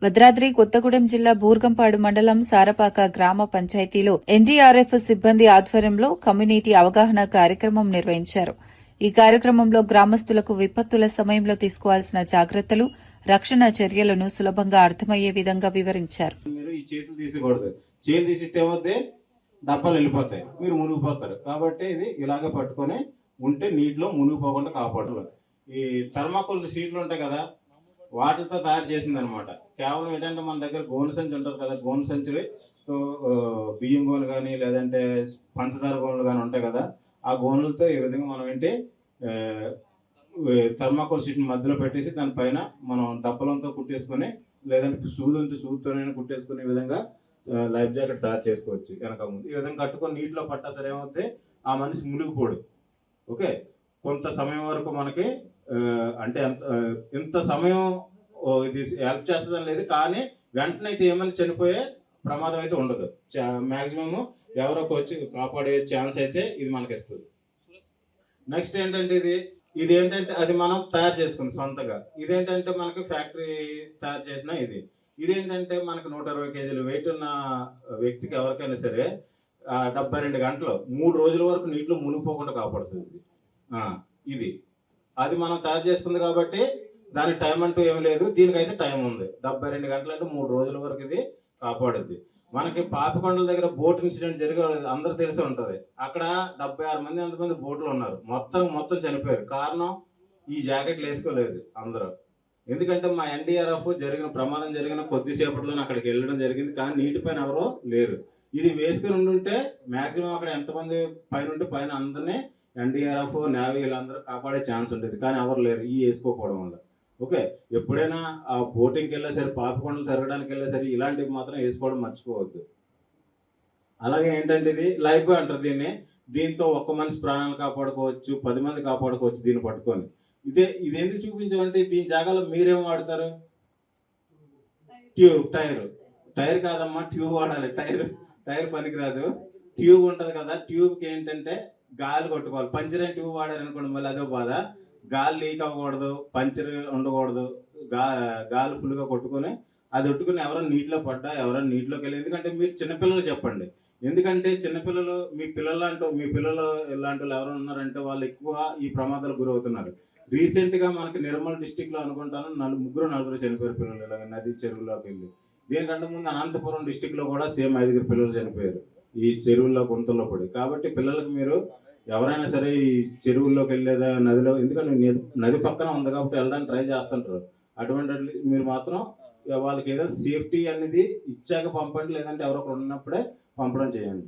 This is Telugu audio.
భద్రాద్రి కొత్తగూడెం జిల్లా బూర్గంపాడు మండలం సారపాక గ్రామ పంచాయతీలో ఎన్డీఆర్ఎఫ్ సిబ్బంది ఆధ్వర్యంలో కమ్యూనిటీ అవగాహన కార్యక్రమం నిర్వహించారు. ఈ కార్యక్రమంలో గ్రామస్తులకు విపత్తుల సమయంలో తీసుకోవాల్సిన జాగ్రత్తలు, రక్షణ చర్యలను సులభంగా అర్థమయ్యే విధంగా వివరించారు. డబ్బాలు వెళ్ళిపోతాయి, మీరు మునిగిపోతారు. కాబట్టి ఇది ఇలాగే పట్టుకొని ఉంటే నీటిలో మునిగిపోకుండా కాపాడాలి. ఈ థర్మాకోల్ షీట్లు ఉంటాయి కదా, వాటితో తయారు చేసింది అనమాట. కేవలం ఏంటంటే మన దగ్గర గోను సంచి ఉంటుంది కదా, గోను సంచులతో బియ్యం గోను కానీ లేదంటే పంచదార గోనులు కానీ ఉంటాయి కదా, ఆ గోనులతో ఈ విధంగా మనం ఏంటి థర్మాకోల్ షీట్ని మధ్యలో పెట్టేసి దానిపైన మనం దప్పలంతో కుట్టేసుకొని లేదంటే సూది ఉంటే సూదితోనైనా కుట్టేసుకునే విధంగా లైఫ్ జాకెట్ తయారు చేసుకోవచ్చు. వెనక ముందు ఈ విధంగా కట్టుకొని నీటిలో పట్టా సరే ఏమవుతే ఆ మనిషి మునిగిపోడు. ఓకే, కొంత సమయం వరకు మనకి అంటే ఇంత సమయం ఇది హెల్ప్ చేస్తుందని లేదు, కానీ వెంటనే అయితే ఏమైనా చనిపోయే ప్రమాదం అయితే ఉండదు. మ్యాక్సిమం ఎవరొక వచ్చి కాపాడే ఛాన్స్ అయితే ఇది మనకి ఇస్తుంది. నెక్స్ట్ ఏంటంటే ఇది ఏంటంటే అది మనం తయారు చేసుకుంది సొంతగా. ఇదేంటంటే మనకి ఫ్యాక్టరీ తయారు చేసిన ఇదేంటంటే మనకు 120 కేజీలు వెయిట్ ఉన్న వ్యక్తికి ఎవరికైనా సరే 72 గంటలు 3 రోజుల వరకు నీటిలో మునిగిపోకుండా కాపాడుతుంది ఇది. అది మనం తయారు చేసుకుంది కాబట్టి దానికి టైం అంటూ ఏమి లేదు, దీనికైతే టైం ఉంది. 72 గంటలు అంటే 3 రోజుల వరకు ఇది కాపాడుద్ది. మనకి పాపికొండల దగ్గర బోట్ ఇన్సిడెంట్ జరిగేది అందరూ తెలిసి ఉంటుంది. అక్కడ 76 మంది ఎంతమంది బోట్లు ఉన్నారు, మొత్తం చనిపోయారు. కారణం ఈ జాకెట్లు వేసుకోలేదు అందరూ. ఎందుకంటే మా ఎన్డీఆర్ఎఫ్ ప్రమాదం జరిగిన కొద్దిసేపట్లోనే అక్కడికి వెళ్ళడం జరిగింది, కానీ నీటి పైన ఎవరో లేరు. ఇది వేసుకుని ఉండుంటే మ్యాక్సిమం అక్కడ ఎంతమంది పైన అందరినీ ఎన్డీఆర్ఎఫ్ నేవీ వీళ్ళందరూ కాపాడే ఛాన్స్ ఉంటుంది, కానీ ఎవరు లేరు ఈ వేసుకోకపోవడం వల్ల. ఓకే, ఎప్పుడైనా ఆ బోటింగ్కి వెళ్ళే సరే, పాపికొండలు తిరగడానికి వెళ్ళే సరే ఇలాంటివి మాత్రం వేసుకోవడం మర్చిపోవద్దు. అలాగే ఏంటంటే ఇది లైఫ్ బాయ్ అంటారు దీన్ని. దీంతో ఒక్క మనిషి ప్రాణాలు కాపాడుకోవచ్చు, 10 మంది కాపాడుకోవచ్చు దీన్ని పట్టుకొని. ఇది ఎందుకు చూపించామంటే దీని జాగాలో మీరేం వాడతారు? ట్యూబ్, టైర్ కాదమ్మా, ట్యూబ్ వాడాలి. టైర్ పనికిరాదు, ట్యూబ్ ఉంటుంది కదా. ట్యూబ్కి ఏంటంటే గాలి కొట్టుకోవాలి. పంచర్ అయిన ట్యూబ్ వాడారనుకోండి మళ్ళీ అదో బాధ. గాలి లీక్ అవ్వకూడదు, పంచర్ ఉండకూడదు. గాలి ఫుల్గా కొట్టుకొని అది కొట్టుకుని ఎవరైనా నీటిలో పడ్డా, ఎవరైనా నీటిలోకి వెళ్ళి, ఎందుకంటే మీరు చిన్నపిల్లలు చెప్పండి. ఎందుకంటే చిన్నపిల్లలు మీ పిల్లలు ఇలాంటి వాళ్ళు ఎవరైనా ఉన్నారంటే వాళ్ళు ఎక్కువ ఈ ప్రమాదాలకు గురవుతున్నారు. రీసెంట్గా మనకి నిర్మల్ డిస్టిక్లో అనుకుంటాను 4 చనిపోయారు పిల్లలు ఇలాగ నది చెరువుల్లోకి వెళ్ళి. దీనికంటే ముందు అనంతపురం డిస్టిక్లో కూడా సేమ్ 5 పిల్లలు చనిపోయారు ఈ చెరువుల్లో గుంతల్లో పడి. కాబట్టి పిల్లలకు మీరు ఎవరైనా సరే ఈ చెరువుల్లోకి వెళ్ళేదా నదిలో, ఎందుకంటే నది పక్కన ఉంది కాబట్టి వెళ్ళడానికి ట్రై చేస్తుంటారు. అటువంటి మీరు మాత్రం వాళ్ళకి ఏదో సేఫ్టీ అనేది ఇచ్చాక పంపండి, లేదంటే ఎవరో ఉన్నప్పుడే పంపడం చేయండి.